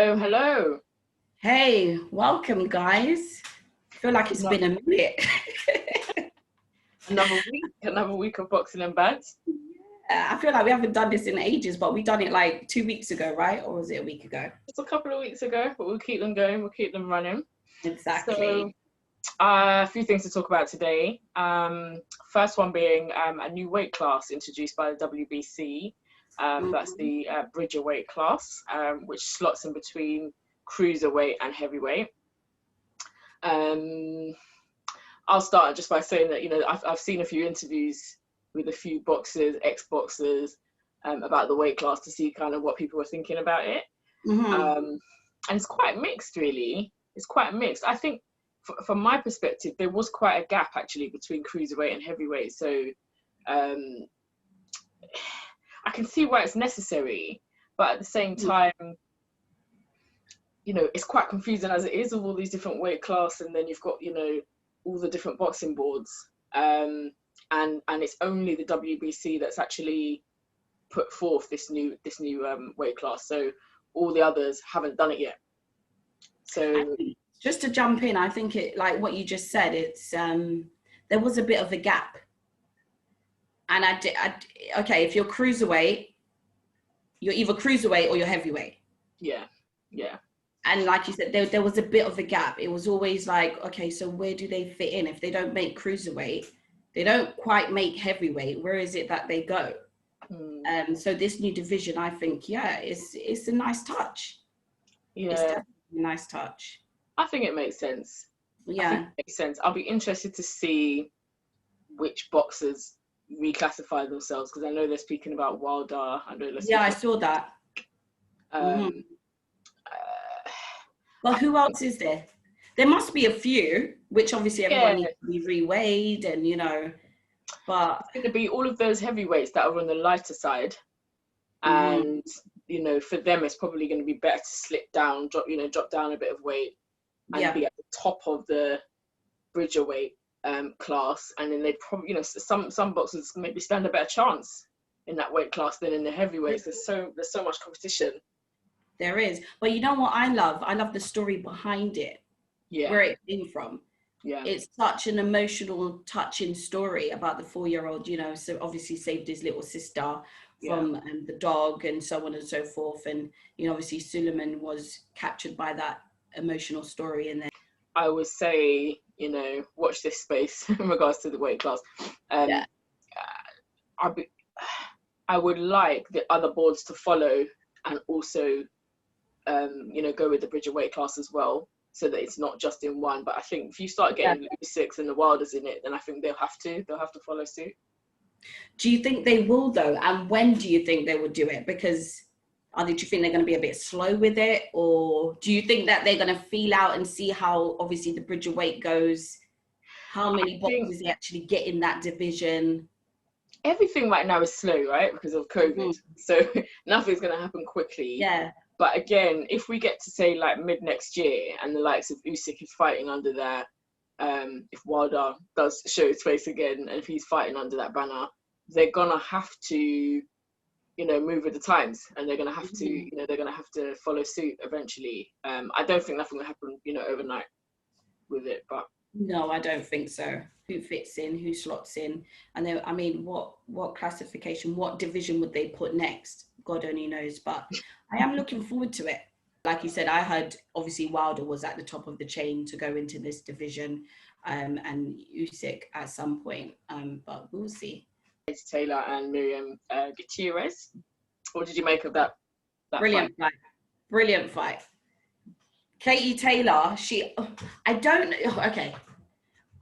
Hello, hello. Hey, welcome guys. I feel like it's No- been a minute. another week of boxing and Bantz. I feel like we haven't done this in ages, but we done it like 2 weeks ago, right? Or was it a week ago? Just a couple of weeks ago, but we'll keep them going. We'll keep them running. So, Exactly. a few things to talk about today. First one being a new weight class introduced by the WBC. That's Mhm. the Bridgerweight class, which slots in between cruiserweight and heavyweight. Um, I'll start just by saying that I've seen a few interviews with a few boxers, ex-boxers, about the weight class to see kind of what people were thinking about it, Mhm. and it's quite mixed, really. It's quite mixed. I think, from my perspective, there was quite a gap actually between cruiserweight and heavyweight. So um, I can see why it's necessary, but at the same time, it's quite confusing as it is of all these different weight class, and then you've got all the different boxing boards, and it's only the WBC that's actually put forth this new weight class. So all the others haven't done it yet. I So think, just to jump in, I think it like what you just said. It's there was a bit of a gap, and okay, if you're cruiserweight, you're either cruiserweight or you're heavyweight. yeah, yeah, And like you said, there was a bit of a gap. It was always like, okay, so where do they fit in? If they don't make cruiserweight, they don't quite make heavyweight. Where is it that they go? mm, So this new division, I think, yeah, it's a nice touch. It's yeah. definitely a nice touch. I think it makes sense. I think Yeah, it makes sense. I'll be interested to see which boxers reclassify themselves, because I know they're speaking about Wilder. I know they're yeah, I speaking. saw that. Um, Hmm. uh, Well, who else is there? There must be a few, which obviously everyone yeah, needs to be reweighed, and but it's going to be all of those heavyweights that are on the lighter side, mhm, and for them it's probably going to be better to slip down, drop down a bit of weight, and yeah. be at the top of the Bridgerweight class, and then they probably, some boxers maybe stand a better chance in that weight class than in the heavyweights. There's so much competition. There is. But you know what I love? I love the story behind it, Yeah, where it came from. yeah, It's such an emotional, touching story about the 4-year-old, so obviously saved his little sister yeah. from the dog and so on and so forth. And, obviously Suleiman was captured by that emotional story. And then, I would say, watch this space in regards to the weight class. yeah, Um, I be, I would like the other boards to follow, and also, go with the Bridger weight class as well, so that it's not just in one. But I think if you start yeah. getting Six and the Wilders in it, then I think they'll have to follow suit. Do you think they will though? And when do you think they will do it? Because do you think they're going to be a bit slow with it? Or do you think that they're going to feel out and see how obviously the Bridger weight goes? How I many think boxes they actually get in that division? everything right now is slow, right, because of COVID. Mhm. So nothing's going to happen quickly. Yeah. But again, if we get to say like mid next year, and the likes of Usyk is fighting under that, if Wilder does show his face again, and if he's fighting under that banner, they're gonna have to, move with the times, and they're gonna have to, Mhm. they're gonna have to follow suit eventually. I don't think nothing will happen, overnight with it, but No, I don't think so. Who fits in, who slots in, and then I mean, what classification, what division would they put next? God only knows. But I am looking forward to it. Like you said, I heard obviously Wilder was at the top of the chain to go into this division, and Usyk at some point. But we'll see. it's Taylor and Miriam Gutierrez. What did you make of that fight? Brilliant fight. Brilliant fight. Katie Taylor, I don't, okay.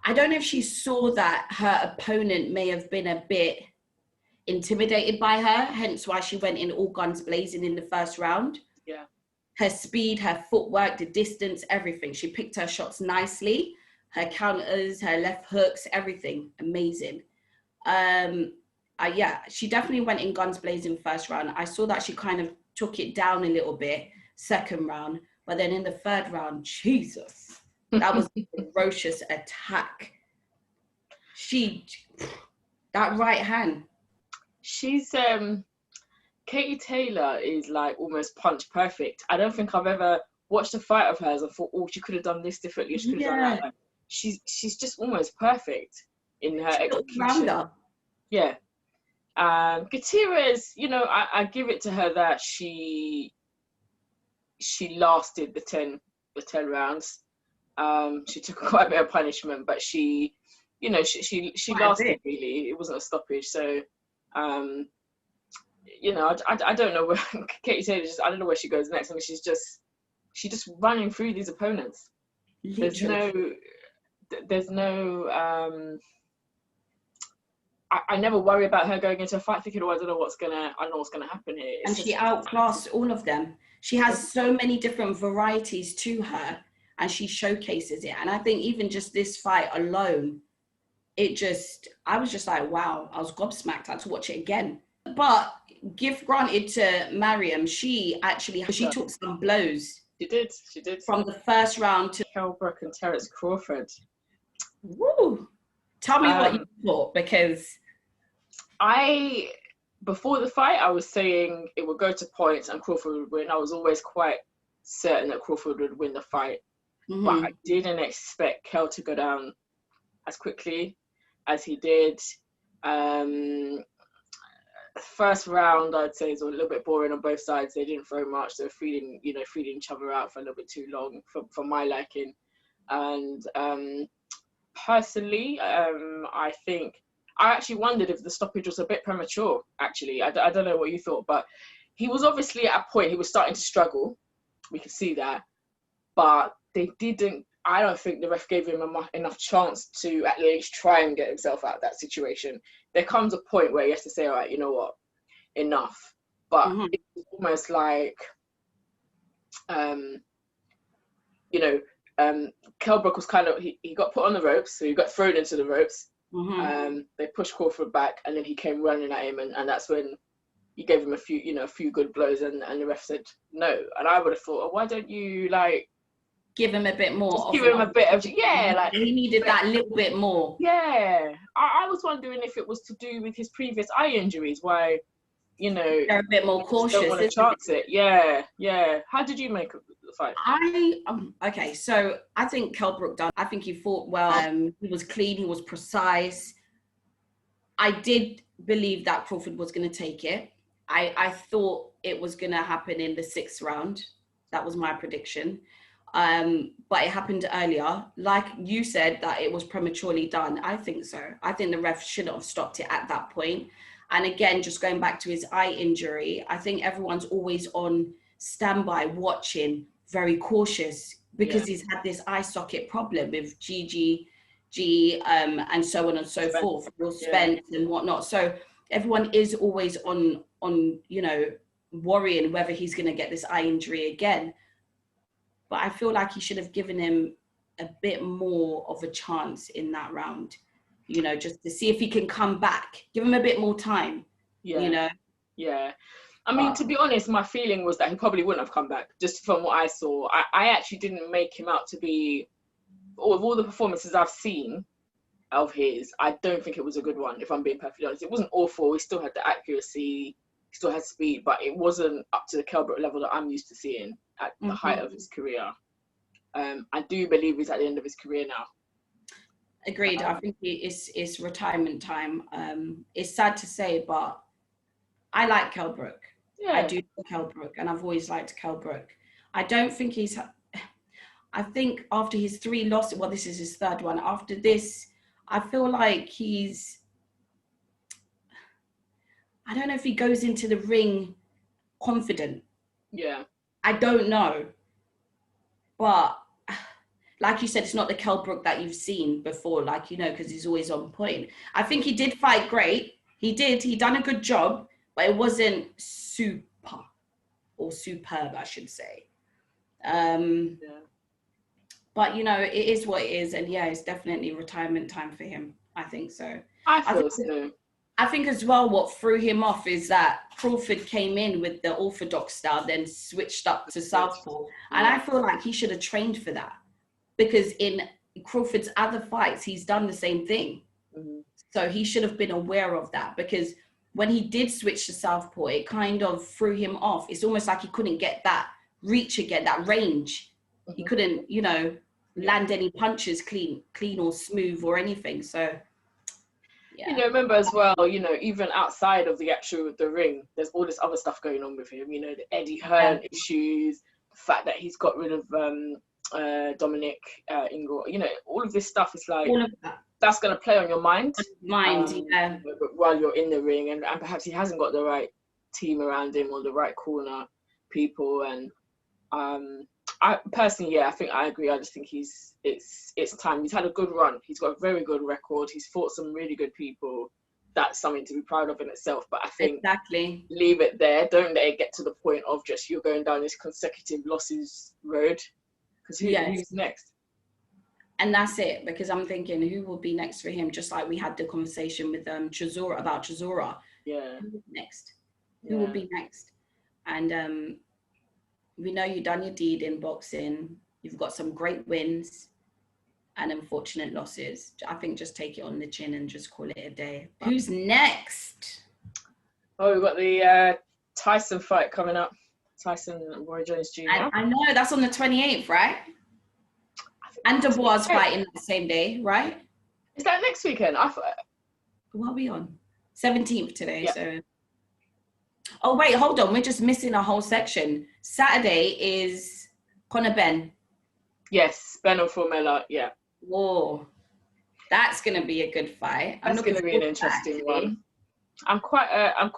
I don't know if she saw that her opponent may have been a bit intimidated by her, hence why she went in all guns blazing in the first round. Yeah. Her speed, her footwork, the distance, everything. She picked her shots nicely. Her counters, her left hooks, everything. Amazing. Yeah, she definitely went in guns blazing first round. I saw that she kind of took it down a little bit second round, but then in the third round, Jesus, that was a ferocious attack. That right hand. She's Katie Taylor is like almost punch perfect. I don't think I've ever watched a fight of hers and thought, oh, she could have done this differently. She could have done Yeah. that. Like, she's just almost perfect in her execution. Rounder. Yeah. Gutierrez, you know, I give it to her that she lasted the 10 rounds. She took quite a bit of punishment, but she lasted really. It wasn't a stoppage. So, you know, I don't know where Katie Taylor, I don't know where she goes next. I mean, she's just running through these opponents. Literally. There's no I never worry about her going into a fight thinking, oh, I don't know what's gonna happen here. And she outclassed all of them. She has so many different varieties to her, and she showcases it. And I think even just this fight alone, I was just like, wow, I was gobsmacked. I had to watch it again. But give granted to Mariam, she took some blows. She did. From the first round to Kell Brook and TAYLOR-GUTIERREZ. Woo! Tell me what you thought, because before the fight, I was saying it would go to points and Crawford would win. I was always quite certain that Crawford would win the fight. Mm-hmm. But I didn't expect Kell to go down as quickly as he did. First round, I'd say, is a little bit boring on both sides. They didn't throw much. They were feeding each other out for a little bit too long for my liking. And personally, I think I actually wondered if the stoppage was a bit premature, actually. I don't know what you thought, but he was obviously at a point, he was starting to struggle. We could see that. But they didn't, I don't think the ref gave him enough chance to at least try and get himself out of that situation. There comes a point where he has to say, all right, you know what, enough. But it's almost like, Kell Brook was kind of, he got put on the ropes, so he got thrown into the ropes. They pushed Crawford back, and then he came running at him, and that's when he gave him a few good blows, and the ref said no. And I would have thought, why don't you give him a bit more? Just give him a bit of he needed that little bit more. Yeah, I was wondering if it was to do with his previous eye injuries, why they're a bit more cautious. Don't want to chance it. Yeah. How did you make the fight? Okay, so I think Kell Brook done. I think he fought well. He was clean. He was precise. I did believe that Crawford was going to take it. I thought it was going to happen in the 6th round. That was my prediction. But it happened earlier. Like you said, that it was prematurely done. I think so. I think the ref shouldn't have stopped it at that point. And again, just going back to his eye injury, I think everyone's always on standby, watching, very cautious, because he's had this eye socket problem with G, and so on and so forth, real spent and whatnot. So everyone is always on worrying whether he's going to get this eye injury again. But I feel like he should have given him a bit more of a chance in that round, just to see if he can come back. Give him a bit more time, Yeah. I mean, to be honest, my feeling was that he probably wouldn't have come back, just from what I saw. I actually didn't make him out to be, of all the performances I've seen of his, I don't think it was a good one, if I'm being perfectly honest. It wasn't awful. He still had the accuracy, he still had speed, but it wasn't up to the Kell Brook level that I'm used to seeing at the height of his career. I do believe he's at the end of his career now. Agreed. I think it's retirement time. It's sad to say, but I like Kell Brook. I do like Kell Brook, and I've always liked Kell Brook. I don't think I think after his 3 losses, well, this is his 3rd one. After this, I feel like I don't know if he goes into the ring confident. Yeah. I don't know. But like you said, it's not the Kell Brook that you've seen before, because he's always on point. I think he did fight great. He done a good job, but it wasn't super or superb, I should say. But, it is what it is. And it's definitely retirement time for him. I think so. I think as well, what threw him off is that Crawford came in with the orthodox style, then switched up to southpaw. And I feel like he should have trained for that, because in Crawford's other fights, he's done the same thing. So he should have been aware of that, because when he did switch to southpaw, it kind of threw him off. It's almost like he couldn't get that reach again, that range. He couldn't, you know, land any punches clean or smooth or anything. So, yeah. You know, remember as well, you know, even outside of the ring, there's all this other stuff going on with him. You know, the Eddie Hearn issues, the fact that he's got rid of Dominic Ingle. You know, all of this stuff is like, that's going to play on your mind. While you're in the ring, and perhaps he hasn't got the right team around him or the right corner people. And I personally, I think I agree. I just think it's time. He's had a good run. He's got a very good record. He's fought some really good people. That's something to be proud of in itself. But I think leave it there. Don't let it get to the point of just you're going down this consecutive losses road. Because who's next? And that's it, because I'm thinking who will be next for him? Just like we had the conversation with Chisora about Chisora. Yeah. Who will be next? Who will be next? And we know you've done your deed in boxing. You've got some great wins and unfortunate losses. I think just take it on the chin and just call it a day. Who's next? Oh, we've got the Tyson fight coming up. Tyson and Roy Jones Jr. I know, that's on the 28th, right? And Dubois fighting the same day, right? Is that next weekend? What are we on? 17th today, so... Oh, wait, hold on. We're just missing a whole section. Saturday is Conor Ben. Yes, Ben and Formella, yeah. Whoa. That's going to be a good fight. That's going to be an interesting one. I'm quite a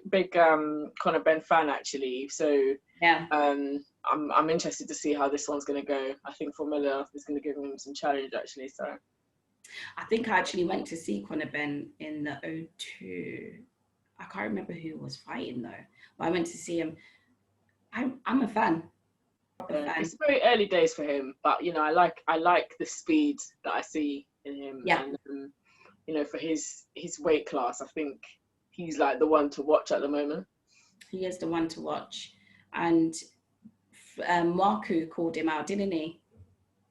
big Conor Ben fan, actually. So yeah, I'm interested to see how this one's going to go. I think Formella is going to give him some challenge, actually. So I think I actually went to see Conor Ben in the O2. I can't remember who was fighting though, but I went to see him. I'm a fan. It's very early days for him, but you know, I like the speed that I see in him. Yeah. And you know, for his weight class, I think he's like the one to watch at the moment. He is the one to watch, and Marku called him out, didn't he?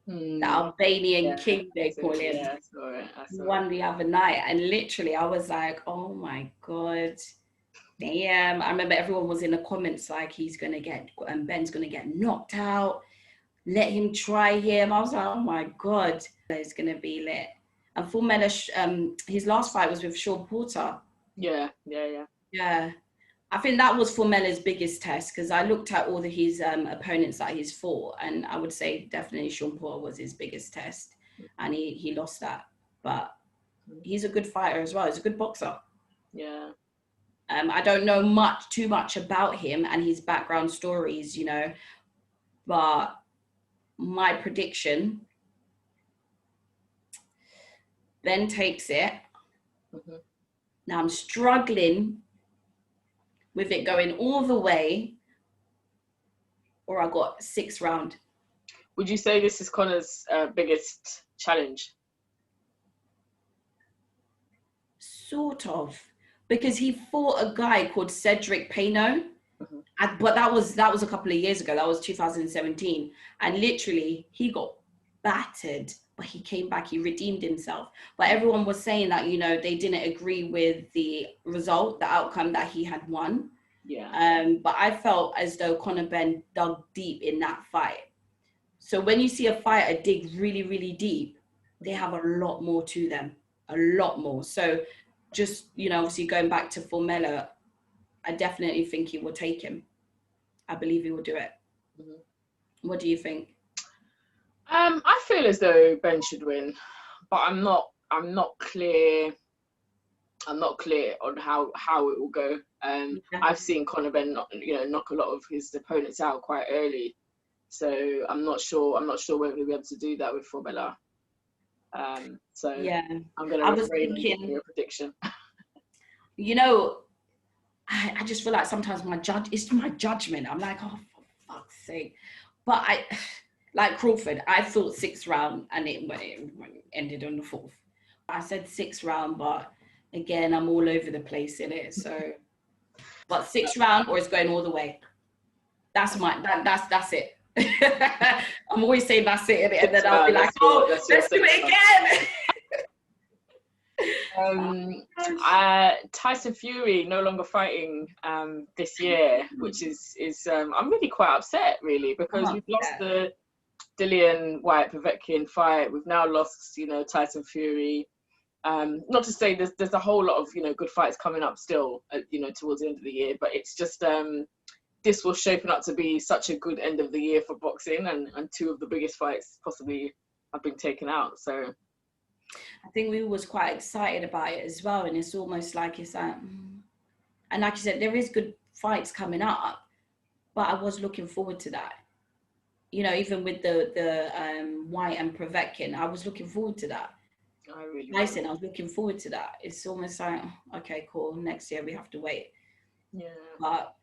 The Albanian king, they call him. Yeah, I saw it. Won the other night, and literally I was like, oh my god, damn. I remember everyone was in the comments like, he's gonna get Ben's gonna get knocked out, let him try him. I was like, oh my god, it's gonna be lit. And Formella, his last fight was with Sean Porter. Yeah. I think that was Formella's biggest test, because I looked at all his opponents that he's fought, and I would say definitely Sean Porter was his biggest test, and he lost that. But he's a good fighter as well. He's a good boxer. Yeah. I don't know too much about him and his background stories, you know, but my prediction, Ben takes it. Now I'm struggling with it going all the way, or I got 6th round. Would you say this is Conor's biggest challenge? Sort of, because he fought a guy called Cedric Peno, but that was a couple of years ago. That was 2017, and literally he got battered, but he came back, he redeemed himself. But everyone was saying that, you know, they didn't agree with the result, the outcome that he had won. Yeah. But I felt as though Conor Ben dug deep in that fight. So when you see a fighter dig really, really deep, they have a lot more to them, a lot more. So just, you know, obviously going back to Formella, I definitely think he will take him. I believe he will do it. What do you think? I feel as though Ben should win, but I'm not clear on how it will go. I've seen Conor Ben knock a lot of his opponents out quite early, so I'm not sure whether he'll be able to do that with Formella. So yeah, I'm going to refrain from giving you a prediction. You know, I just feel like sometimes it's my judgment. I'm like, oh, for fuck's sake. But like Crawford, I thought 6th round, and it ended on the 4th. I said 6th round, but again, I'm all over the place in it. So, but 6th round, or it's going all the way. That's it. I'm always saying that's it, and then I'll be like, oh, let's do it again. Tyson Fury no longer fighting this year, which is I'm really quite upset really, because we've lost the Dillian Whyte Povetkin fight. We've now lost, Tyson Fury. Not to say there's a whole lot of good fights coming up still, towards the end of the year, but it's just this was shaping up to be such a good end of the year for boxing, and two of the biggest fights possibly have been taken out. So I think we was quite excited about it as well, and it's almost like and like you said, there is good fights coming up, but I was looking forward to that. Even with the White and Povetkin, I was looking forward to that. I was looking forward to that. It's almost like, okay, cool. Next year we have to wait. Yeah. But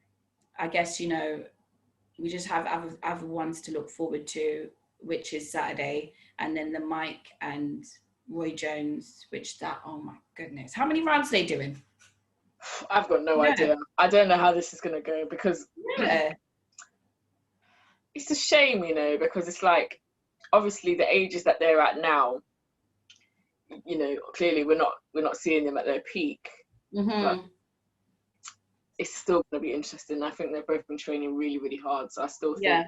I guess we just have other ones to look forward to, which is Saturday, and then the Mike and Roy Jones, oh my goodness, how many rounds are they doing? I've got no idea. I don't know how this is going to go, because it's a shame, because it's like, obviously the ages that they're at now, clearly we're not seeing them at their peak. But it's still going to be interesting. I think they've both been training really, really hard. So I still think,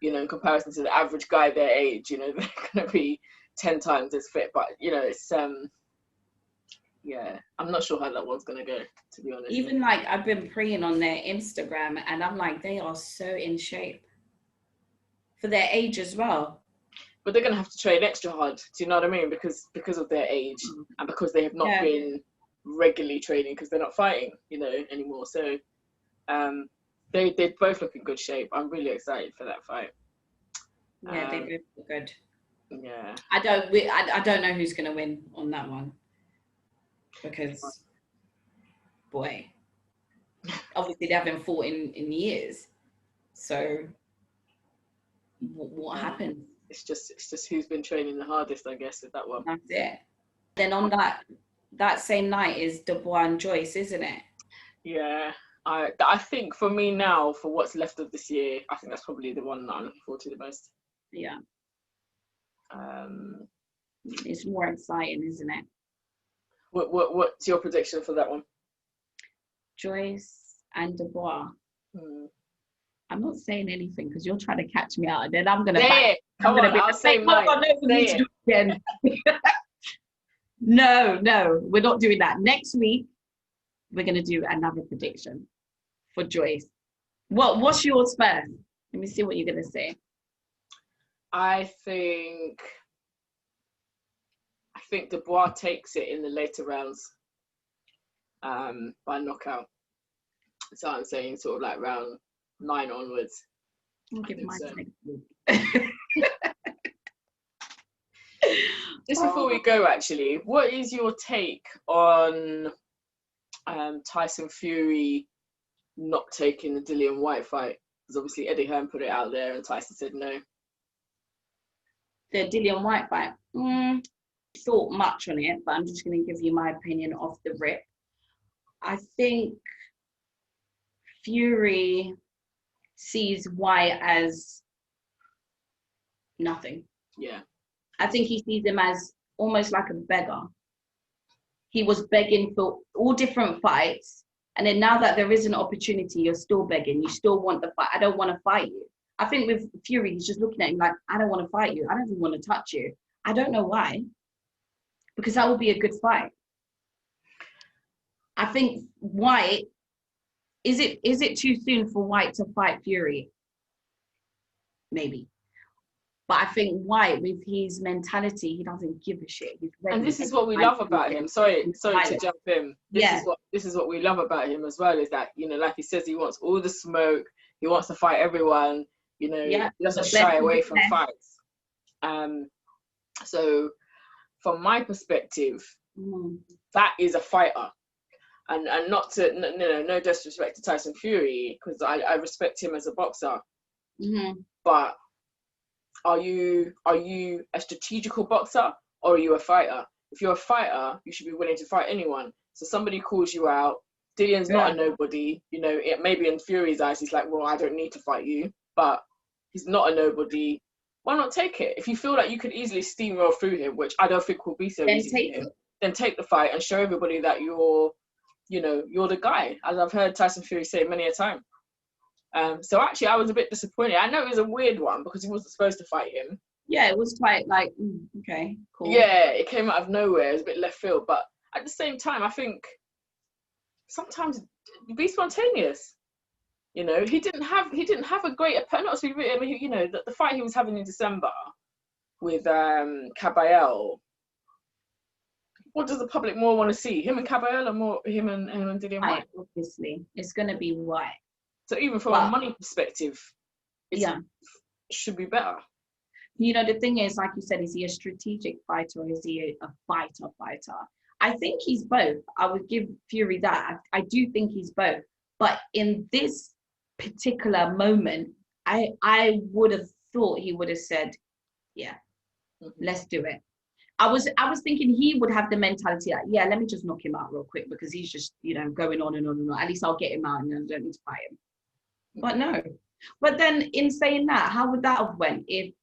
in comparison to the average guy their age, they're going to be 10 times as fit. But, it's, I'm not sure how that one's going to go, to be honest. Even like I've been preying on their Instagram, and I'm like, they are so in shape for their age as well. But they're going to have to train extra hard. Do you know what I mean? Because of their age, and because they have not been regularly training, because they're not fighting, anymore. So they both look in good shape. I'm really excited for that fight. Yeah, they both look good. Yeah. I don't know who's going to win on that one, because boy, obviously they haven't fought in years. So what happened? It's just who's been training the hardest, I guess, with that one. That's it. Then on that same night is Dubois and Joyce, isn't it? Yeah. I think for me now, for what's left of this year, I think that's probably the one that I'm looking forward to the most. Yeah. It's more exciting, isn't it? What's your prediction for that one? Joyce and Dubois. I'm not saying anything because you're trying to catch me out, and then I'm gonna. I'll say mine. Say it. No, we're not doing that. Next week, we're gonna do another prediction for Joyce. What's yours first? Let me see what you're gonna say. I think Dubois takes it in the later rounds, by knockout. So I'm saying sort of like round 9 onwards. I'll give mine next week. Just before we go, actually, what is your take on Tyson Fury not taking the Dillian Whyte fight? Because obviously Eddie Hearn put it out there and Tyson said no. The Dillian Whyte fight. Thought much on it, but I'm just going to give you my opinion off the rip. I think Fury sees Whyte as nothing. Yeah. I think he sees him as almost like a beggar. He was begging for all different fights, and then now that there is an opportunity, you're still begging. You still want the fight. I don't want to fight you. I think with Fury, he's just looking at him like, I don't want to fight you. I don't even want to touch you. I don't know why, because that would be a good fight. I think Whyte, is it too soon for Whyte to fight Fury? Maybe. But I think Whyte, with his mentality, he doesn't give a shit. He's ready. And this is what we love about him. Sorry to jump in. This is what we love about him as well, is that, like he says, he wants all the smoke. He wants to fight everyone. He doesn't shy away from fights. So from my perspective, that is a fighter. And not to, no disrespect to Tyson Fury, because I respect him as a boxer. But are you a strategical boxer, or are you a fighter? If you're a fighter, you should be willing to fight anyone. So somebody calls you out. Dillian's not a nobody. It maybe in Fury's eyes, he's like, well, I don't need to fight you. But he's not a nobody. Why not take it? If you feel like you could easily steamroll through him, which I don't think will be so easy for him, then take the fight and show everybody that you're the guy, as I've heard Tyson Fury say many a time. So actually, I was a bit disappointed. I know it was a weird one because he wasn't supposed to fight him. Yeah, it was quite like, okay, cool. Yeah, it came out of nowhere. It was a bit left field, but at the same time, I think sometimes be spontaneous. You know, he didn't have a great opponent. Not to be real, I mean, you know, the fight he was having in December with Caballero. What does the public more want to see? Him and Caballero, or more him and Dillian White? Obviously, it's going to be White. So even from a money perspective, it should be better. You know, the thing is, like you said, is he a strategic fighter or is he a fighter? I think he's both. I would give Fury that. I do think he's both. But in this particular moment, I would have thought he would have said, yeah, let's do it. I was thinking he would have the mentality like, yeah, let me just knock him out real quick because he's just, you know, going on and on and on. At least I'll get him out and I don't need to fight him. But no. But then in saying that, how would that have went if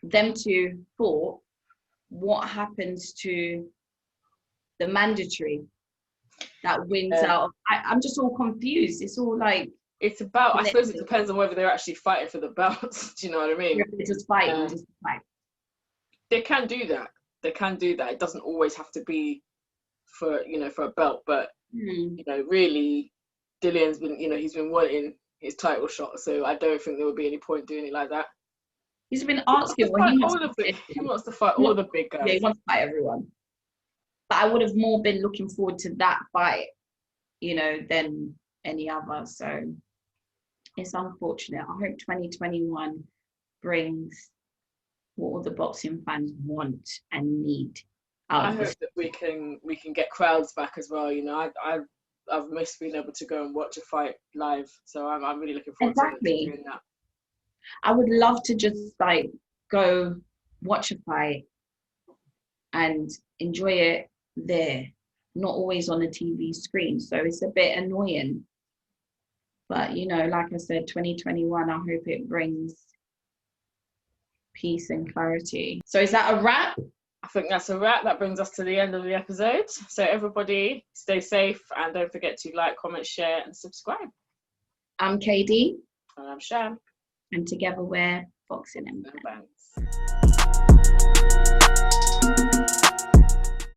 them two fought? What happens to the mandatory that wins out? I'm just all confused. It's all like, it's about, I suppose it depends on whether they're actually fighting for the belts. Do you know what I mean? They're just fighting, just fight. They can do that. It doesn't always have to be for, you know, for a belt, but you know, really, Dillian's been, you know, he's been wanting his title shot, so I don't think there would be any point doing it like that. He's been asking what he wants to fight all the big guys. Yeah, he wants to fight everyone. But I would have more been looking forward to that fight, you know, than any other. So it's unfortunate. I hope 2021 brings what all the boxing fans want and need. I hope that we can get crowds back as well. You know, I've missed being able to go and watch a fight live, so I'm really looking forward to doing that. I would love to just like go watch a fight and enjoy it there, not always on a TV screen. So it's a bit annoying. But, you know, like I said, 2021, I hope it brings peace and clarity. So is that a wrap? I think that's a wrap. That brings us to the end of the episode. So everybody stay safe and don't forget to like, comment, share and subscribe. I'm KD. And I'm Sham. And together we're Boxing and Bantz.